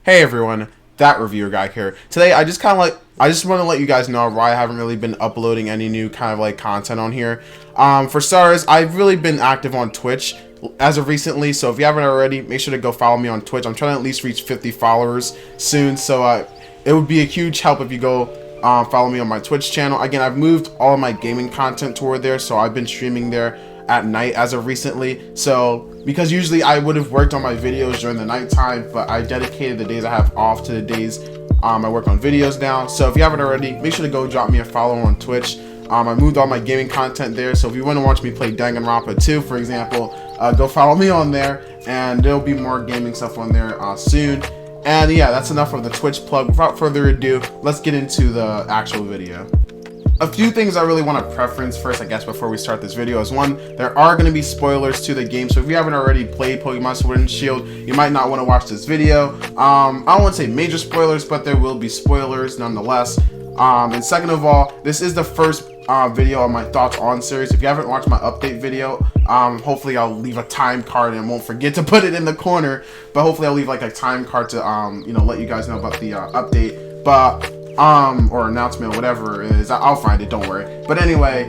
Hey everyone, that reviewer guy here. Today I just want to let you guys know why I haven't really been uploading any new kind of like content on here. For starters, I've really been active on Twitch as of recently, so if you haven't already, make sure to go follow me on Twitch. I'm trying to at least reach 50 followers soon, so it would be a huge help if you go follow me on my Twitch channel. Again, I've moved all of my gaming content toward there, so I've been streaming there at night as of recently. So because usually I would have worked on my videos during the nighttime, but I dedicated the days I have off to the days I work on videos now. So if you haven't already, make sure to go drop me a follow on Twitch. I moved all my gaming content there, so if you want to watch me play Danganronpa 2, for example, go follow me on there, and there'll be more gaming stuff on there soon. And yeah, that's enough of the Twitch plug. Without further ado, let's get into the actual video. A few things I really want to preference first, I guess, before we start this video is one, there are going to be spoilers to the game, so if you haven't already played Pokemon Sword and Shield, you might not want to watch this video. I don't want to say major spoilers, but there will be spoilers nonetheless. And second of all, this is the first video on my thoughts on series. If you haven't watched my update video, hopefully I'll leave a time card and won't forget to put it in the corner, but hopefully I'll leave like a time card to let you guys know about the update. But or announcement or whatever it is, I'll find it, don't worry. But anyway,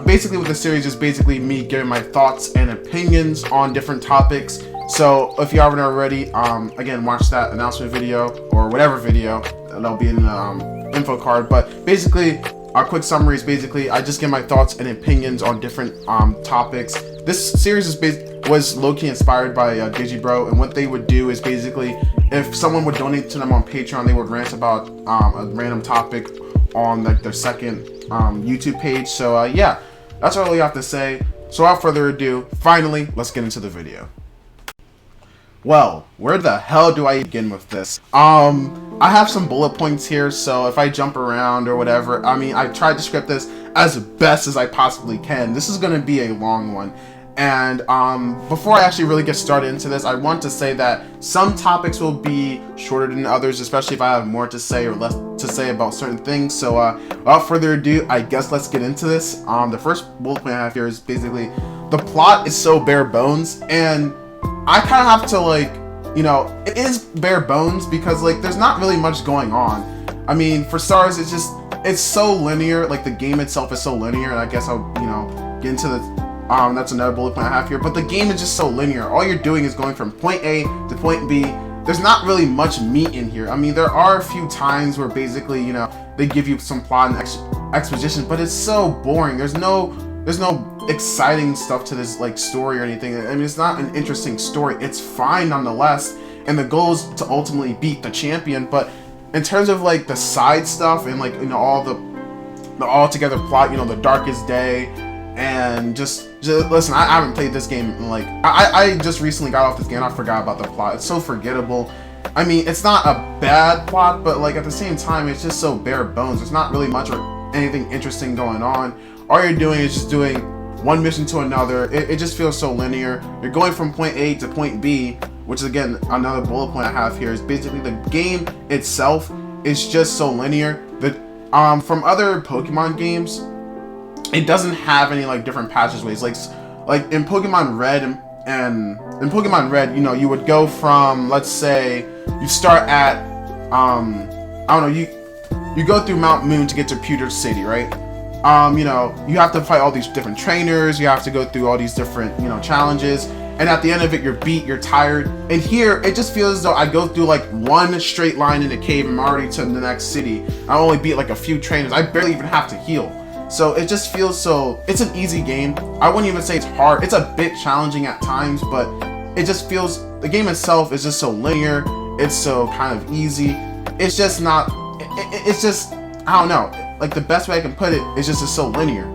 basically what the series is basically me giving my thoughts and opinions on different topics. So if you haven't already, again, watch that announcement video or whatever video that'll be in the info card. But basically, our quick summary is basically I just give my thoughts and opinions on different topics. This series was low-key inspired by Digibro, and what they would do is basically, if someone would donate to them on Patreon, they would rant about a random topic on like their second YouTube page. So yeah, that's all I have to say. So without further ado, finally, let's get into the video. Well, where the hell do I begin with this? I have some bullet points here, so if I jump around or whatever, I mean, I tried to script this as best as I possibly can. This is going to be a long one. And before I actually really get started into this, I want to say that some topics will be shorter than others, especially if I have more to say or less to say about certain things. So without further ado, I guess let's get into this. The first bullet point I have here is basically the plot is so bare bones, and I kind of have to it is bare bones because like there's not really much going on. I mean, for starters, it's so linear. Like the game itself is so linear, and I guess I'll get into the that's another bullet point I have here. But the game is just so linear. All you're doing is going from point A to point B. There's not really much meat in here. I mean, there are a few times where basically they give you some plot and exposition, but it's so boring. There's no exciting stuff to this like story or anything. I mean, it's not an interesting story. It's fine nonetheless, and the goal is to ultimately beat the champion. But in terms of like the side stuff and like all the all together plot, the Darkest Day, and just listen, I haven't played this game in like I just recently got off this game. I forgot about the plot. It's so forgettable. I mean, it's not a bad plot, but like at the same time, it's just so bare bones. There's not really much or anything interesting going on. All you're doing is just doing one mission to another. It just feels so linear. You're going from point A to point B, which is again another bullet point I have here, is basically the game itself is just so linear. That from other Pokemon games, it doesn't have any like different passageways. Like in Pokemon Red and in Pokemon Red, you would go from, let's say you start at I don't know, you go through Mount Moon to get to Pewter City, right? You have to fight all these different trainers, you have to go through all these different, challenges, and at the end of it, you're beat, you're tired. And here, it just feels as though I go through like one straight line in a cave and I'm already to the next city. I only beat like a few trainers. I barely even have to heal. So it just feels it's an easy game. I wouldn't even say it's hard. It's a bit challenging at times, but it just feels, the game itself is just so linear. It's so kind of easy. It's just not, it's just, I don't know. Like the best way I can put it is just it's so linear.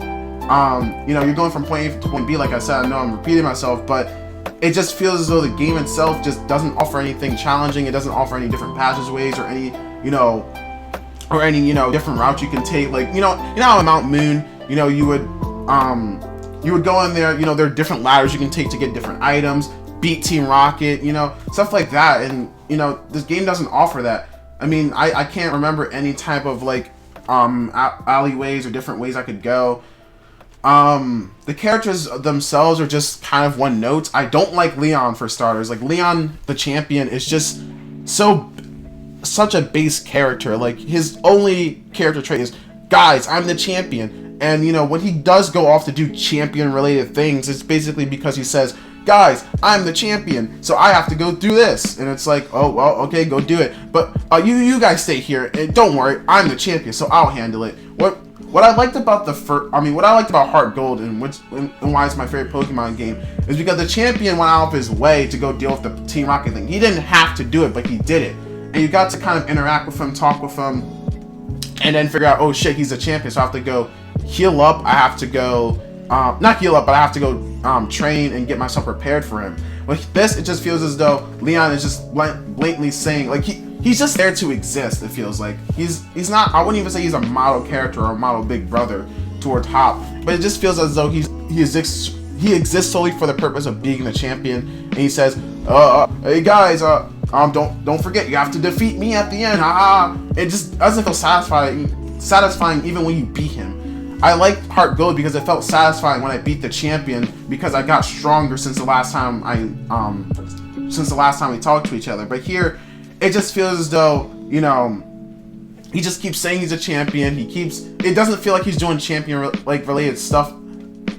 You're going from point A to point B, like I said. I know I'm repeating myself, but it just feels as though the game itself just doesn't offer anything challenging. It doesn't offer any different passageways or any, different routes you can take. Like, on Mount Moon, you would go in there, there are different ladders you can take to get different items, beat Team Rocket, stuff like that. And, this game doesn't offer that. I mean, I can't remember any type of like, alleyways or different ways I could go. The characters themselves are just kind of one note. I don't like Leon, for starters. Like Leon the champion is just such a base character. Like, his only character trait is, guys, I'm the champion. And, you know, when he does go off to do champion-related things, it's basically because he says, guys, I'm the champion, so I have to go do this. And it's like, oh, well, okay, go do it. But you guys stay here, and don't worry, I'm the champion, so I'll handle it. What I liked about what I liked about Heart Gold and why it's my favorite Pokemon game is because the champion went out of his way to go deal with the Team Rocket thing. He didn't have to do it, but he did it. And you got to kind of interact with him, talk with him, and then figure out, oh shit, he's a champion, so I have to go heal up. I have to go, not heal up, but I have to go train and get myself prepared for him. With this, it just feels as though Leon is just blatantly saying, like, he's just there to exist. It feels like he's not. I wouldn't even say he's a model character or a model big brother toward Hop, but it just feels as though he exists solely for the purpose of being the champion. And he says, "Hey guys, don't forget, you have to defeat me at the end." It just doesn't feel satisfying even when you beat him. I liked Heart Gold because it felt satisfying when I beat the champion, because I got stronger since the last time we talked to each other. But here, it just feels as though, you know, he just keeps saying he's a champion. It doesn't feel like he's doing champion related stuff,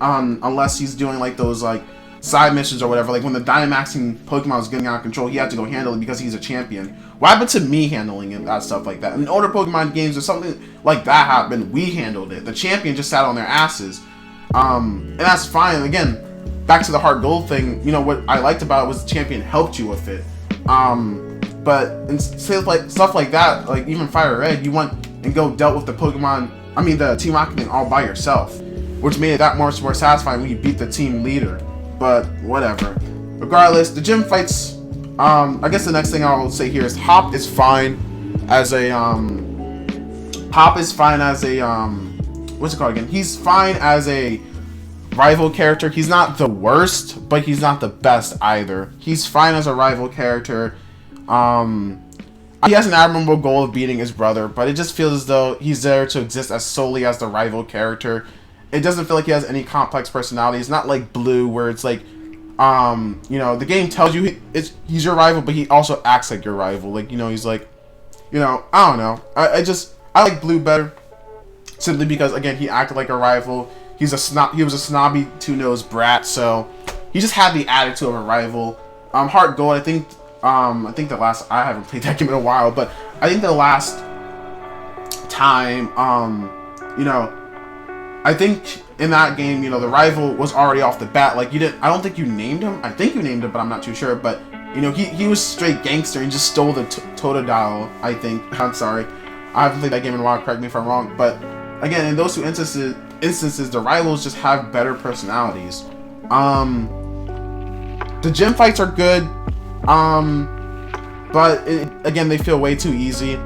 unless he's doing like those like side missions or whatever. Like when the Dynamaxing Pokemon was getting out of control, he had to go handle it because he's a champion. What happened to me handling it, that stuff like that? In older Pokemon games, or something like that happened, we handled it. The champion just sat on their asses, and that's fine. Again, back to the Heart Gold thing. You know what I liked about it was the champion helped you with it. But in stuff like that, like even Fire Red, you went and go dealt with the Team Rocket thing all by yourself, which made it that much more satisfying when you beat the team leader. But whatever. Regardless, the gym fights. I guess the next thing I'll say here is Hop is fine as a what's it called again? He's fine as a rival character. He's not the worst, but he's not the best either. He's fine as a rival character. He has an admirable goal of beating his brother, but it just feels as though he's there to exist as solely as the rival character. It doesn't feel like he has any complex personality. It's not like Blue, where it's like, you know, the game tells you he's your rival, but he also acts like your rival. Like, you know, he's like, you know, I don't know. I like Blue better, simply because, again, he acted like a rival. He was a snobby two-nosed brat, so he just had the attitude of a rival. Heart Gold, I think the last, I haven't played that game in a while, but I think the last time, you know, I think in that game, you know, the rival was already off the bat. Like, I don't think you named him. I think you named him, but I'm not too sure. But, you know, he was straight gangster and just stole the Totodile, I think. I'm sorry. I haven't played that game in a while, correct me if I'm wrong. But, again, in those two instances, the rivals just have better personalities. The gym fights are good. But, again, they feel way too easy.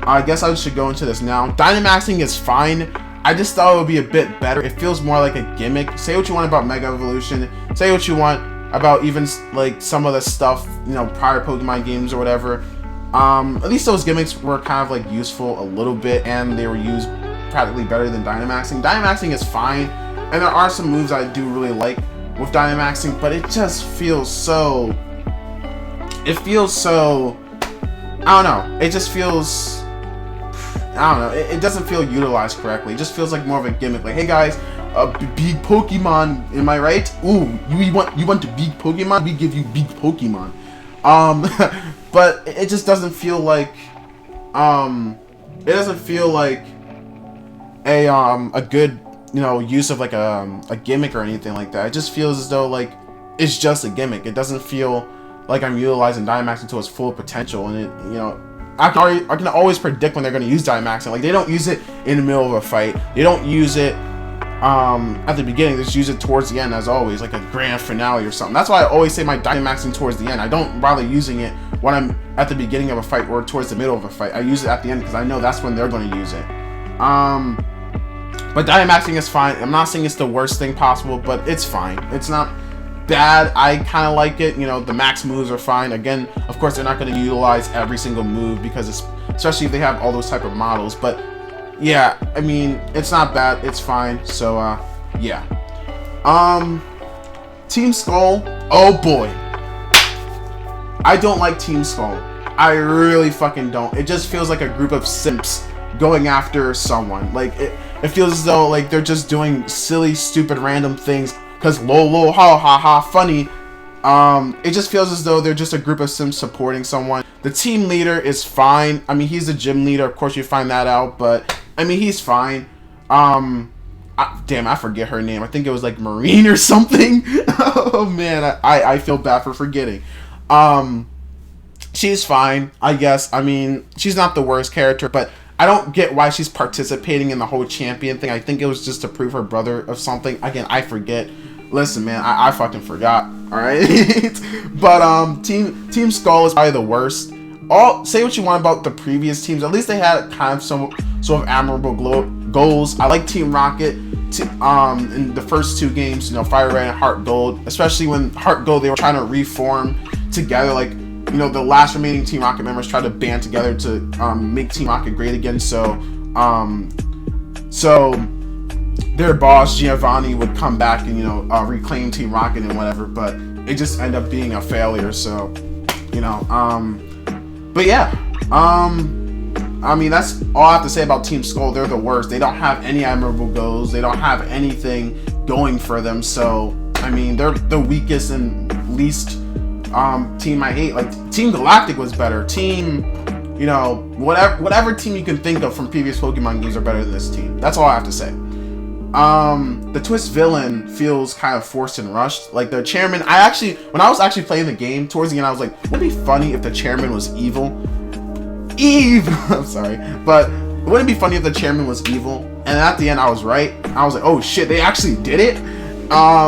I guess I should go into this now. Dynamaxing is fine. I just thought it would be a bit better. It feels more like a gimmick. Say what you want about Mega Evolution. Say what you want about even like some of the stuff, you know, prior Pokemon games or whatever. At least those gimmicks were kind of like useful a little bit, and they were used practically better than Dynamaxing. Dynamaxing is fine, and there are some moves I do really like with Dynamaxing, but it just feels so... I don't know. It just feels... I don't know, it doesn't feel utilized correctly. It just feels like more of a gimmick. Like, hey guys, big Pokemon, am I right? Ooh, you want to big Pokemon? We give you big Pokemon. But it just doesn't feel like, a good, you know, use of like a gimmick or anything like that. It just feels as though like it's just a gimmick. It doesn't feel like I'm utilizing Dynamaxing to its full potential, and it, you know, I can always predict when they're going to use Dynamaxing. Like, they don't use it in the middle of a fight. They don't use it at the beginning. They just use it towards the end, as always, like a grand finale or something. That's why I always say my Dynamaxing towards the end. I don't bother using it when I'm at the beginning of a fight or towards the middle of a fight. I use it at the end because I know that's when they're going to use it. But Dynamaxing is fine. I'm not saying it's the worst thing possible, but it's fine. It's not bad. I kind of like it. You know, the max moves are fine. Again, of course, they're not going to utilize every single move because especially if they have all those type of models. But yeah, I mean, it's not bad. It's fine. So yeah. Team Skull. Oh boy, I don't like Team Skull. I really fucking don't. It just feels like a group of simps going after someone. Like it feels as though like they're just doing silly, stupid, random things because lol, ha ha ha, funny. It just feels as though they're just a group of sims supporting someone. The team leader is fine. I mean, he's the gym leader. Of course, you find that out, but I mean, he's fine. Damn, I forget her name. I think it was like Marine or something. Oh man, I feel bad for forgetting. She's fine, I guess. I mean, she's not the worst character, but I don't get why she's participating in the whole champion thing. I think it was just to prove her brother of something. Again, I forget. Listen, man, I fucking forgot. All right, but Team Skull is probably the worst. Say what you want about the previous teams. At least they had kind of some sort of admirable goals. I like Team Rocket. In the first 2 games, you know, Fire Red and Heart Gold, especially when Heart Gold they were trying to reform together. Like, you know, the last remaining Team Rocket members tried to band together to make Team Rocket great again. So their boss Giovanni would come back and, you know, reclaim Team Rocket and whatever, but it just ended up being a failure. So, you know, but yeah, I mean, that's all I have to say about Team Skull. They're the worst. They don't have any admirable goals. They don't have anything going for them. So, I mean, they're the weakest and least team I hate. Like, Team Galactic was better. Team, you know, whatever team you can think of from previous Pokemon games are better than this team. That's all I have to say. The twist villain feels kind of forced and rushed. Like, the chairman, when I was actually playing the game, towards the end, I was like, wouldn't it be funny if the chairman was evil? I'm sorry, but wouldn't it be funny if the chairman was evil? And at the end, I was right. I was like, oh shit, they actually did it.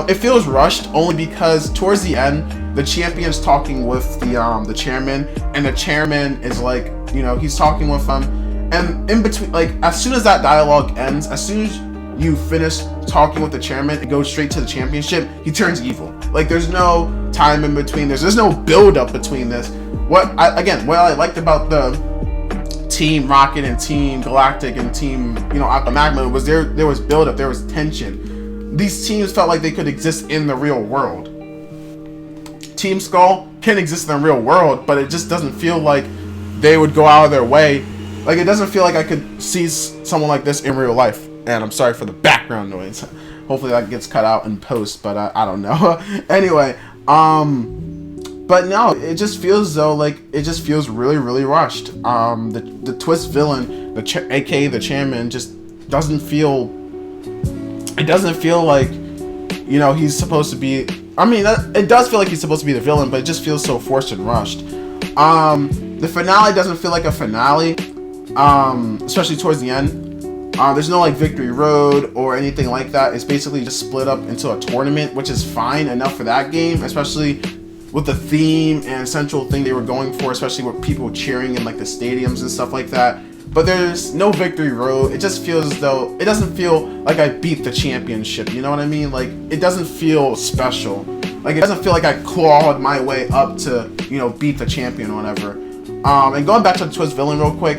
It feels rushed only because towards the end, the champion's talking with the chairman, and the chairman is like, you know, he's talking with him, and in between, like, as soon as that dialogue ends, as soon as you finish talking with the chairman and go straight to the championship, he turns evil. Like, there's no time in between. There's no build up between this. What I liked about the Team Rocket and Team Galactic and Team, you know, Aqua Magma was there was build up, there was tension. These teams felt like they could exist in the real world. Team Skull can exist in the real world, but it just doesn't feel like they would go out of their way. Like, it doesn't feel like I could see someone like this in real life. And I'm sorry for the background noise. Hopefully that gets cut out in post, but I don't know. Anyway, but no, it just feels though like it just feels really, really rushed. The twist villain, aka the chairman, just doesn't feel. It doesn't feel like, you know, he's supposed to be. I mean, it does feel like he's supposed to be the villain, but it just feels so forced and rushed. The finale doesn't feel like a finale, especially towards the end. There's no like victory road or anything like that. It's basically just split up into a tournament, which is fine enough for that game, especially with the theme and central thing they were going for, especially with people cheering in like the stadiums and stuff like that. But there's no victory road. It just feels as though it doesn't feel like I beat the championship. You know what I mean? Like, it doesn't feel special. Like, it doesn't feel like I clawed my way up to, you know, beat the champion or whatever. And going back to the twist villain real quick,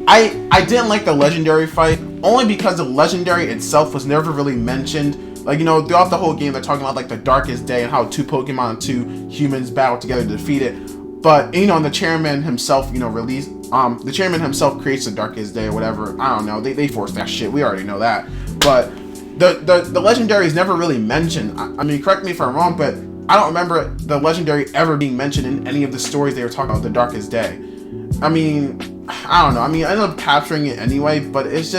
I didn't like the legendary fight only because the legendary itself was never really mentioned. Like, you know, throughout the whole game they're talking about like the darkest day and how 2 Pokemon and 2 humans battle together to defeat it. But, you know, and the chairman himself, you know, the chairman himself creates the darkest day or whatever. I don't know. They forced that shit. We already know that. But the legendary is never really mentioned. I mean, correct me if I'm wrong, but I don't remember the legendary ever being mentioned in any of the stories they were talking about the darkest day. I mean, I don't know. I mean, I ended up capturing it anyway, but it's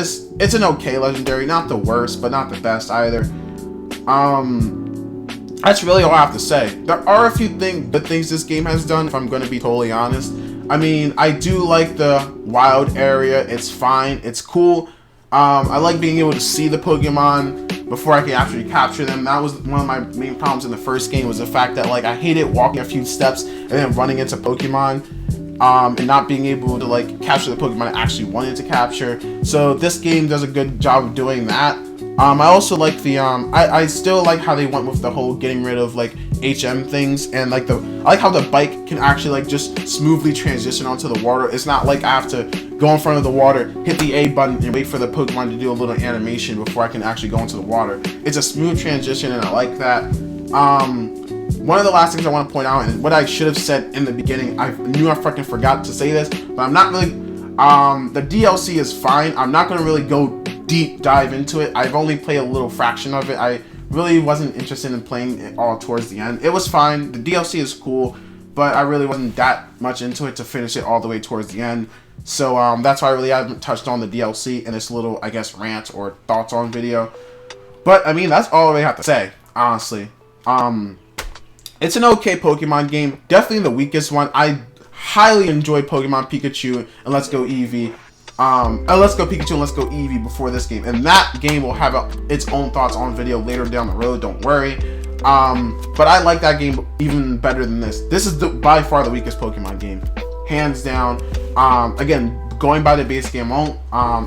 an okay legendary. Not the worst, but not the best either. That's really all I have to say. There are a few things this game has done, if I'm going to be totally honest. I mean, I do like the wild area. It's fine. It's cool. I like being able to see the Pokemon before I can actually capture them. That was one of my main problems in the first game, was the fact that, like, I hated walking a few steps and then running into Pokemon, and not being able to, like, capture the Pokemon I actually wanted to capture. So this game does a good job of doing that. I also like the I still like how they went with the whole getting rid of like HM things, and like I like how the bike can actually like just smoothly transition onto the water. It's not like I have to go in front of the water, hit the A button, and wait for the Pokemon to do a little animation before I can actually go into the water. It's a smooth transition, and I like that. one of the last things I want to point out, and what I should have said in the beginning, I knew I fucking forgot to say this, but I'm not really, the DLC is fine. I'm not going to really go deep dive into it. I've only played a little fraction of it. I really wasn't interested in playing it all towards the end. It was fine. The DLC is cool, but I really wasn't that much into it to finish it all the way towards the end. So that's why I really haven't touched on the DLC in this little, I guess, rant or thoughts on video. But I mean, that's all I really have to say, honestly. It's an okay Pokemon game. Definitely the weakest one. I highly enjoyed Pokemon Pikachu and Let's Go Eevee. Let's Go Pikachu and Let's Go Eevee before this game. And that game will have its own thoughts on video later down the road, don't worry. But I like that game even better than this. This is by far the weakest Pokemon game. Hands down. Again, going by the base game, I won't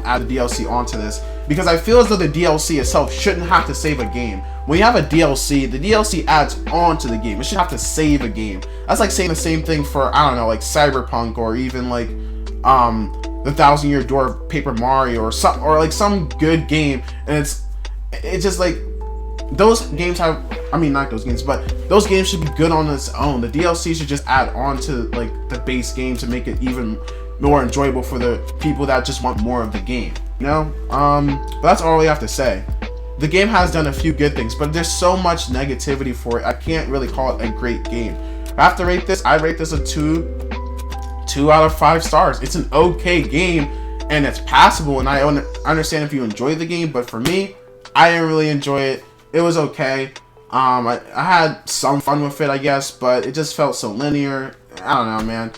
add the DLC onto this, because I feel as though the DLC itself shouldn't have to save a game. When you have a DLC, the DLC adds on to the game. It should have to save a game. That's like saying the same thing for, I don't know, like Cyberpunk, or even like the 1000-Year Door Paper Mario, or like some good game. And it's just like, those games have, I mean, not those games, but those games should be good on its own. The DLC should just add on to like the base game to make it even more enjoyable for the people that just want more of the game, you know? But that's all we have to say. The game has done a few good things, but there's so much negativity for it. I can't really call it a great game. If I have to rate this, I rate this a 2 out of 5 stars. It's an okay game, and it's passable, and I understand if you enjoy the game, but for me, I didn't really enjoy it. It was okay. I had some fun with it, I guess, but it just felt so linear. I don't know, man.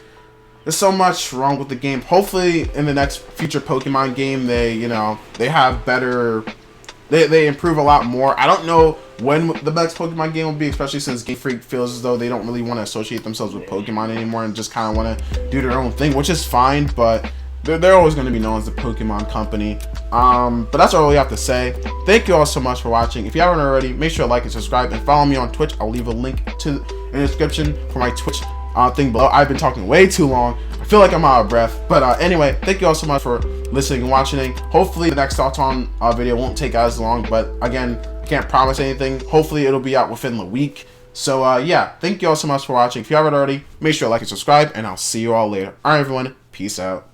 There's so much wrong with the game. Hopefully, in the next future Pokemon game, they have better. They improve a lot more. I don't know when the next Pokemon game will be, especially since Game Freak feels as though they don't really want to associate themselves with Pokemon anymore and just kind of want to do their own thing, which is fine, but they're always going to be known as the Pokemon Company. But that's all we have to say. Thank you all so much for watching. If you haven't already, make sure to like and subscribe, and follow me on Twitch. I'll leave a link in the description for my Twitch thing below. I've been talking way too long. I feel like I'm out of breath. But anyway, thank you all so much for listening and watching. Hopefully the next thoughts on video won't take as long, but again, I can't promise anything. Hopefully it'll be out within the week. So yeah, thank you all so much for watching. If you haven't already, make sure to like and subscribe, and I'll see you all later. Alright everyone, peace out.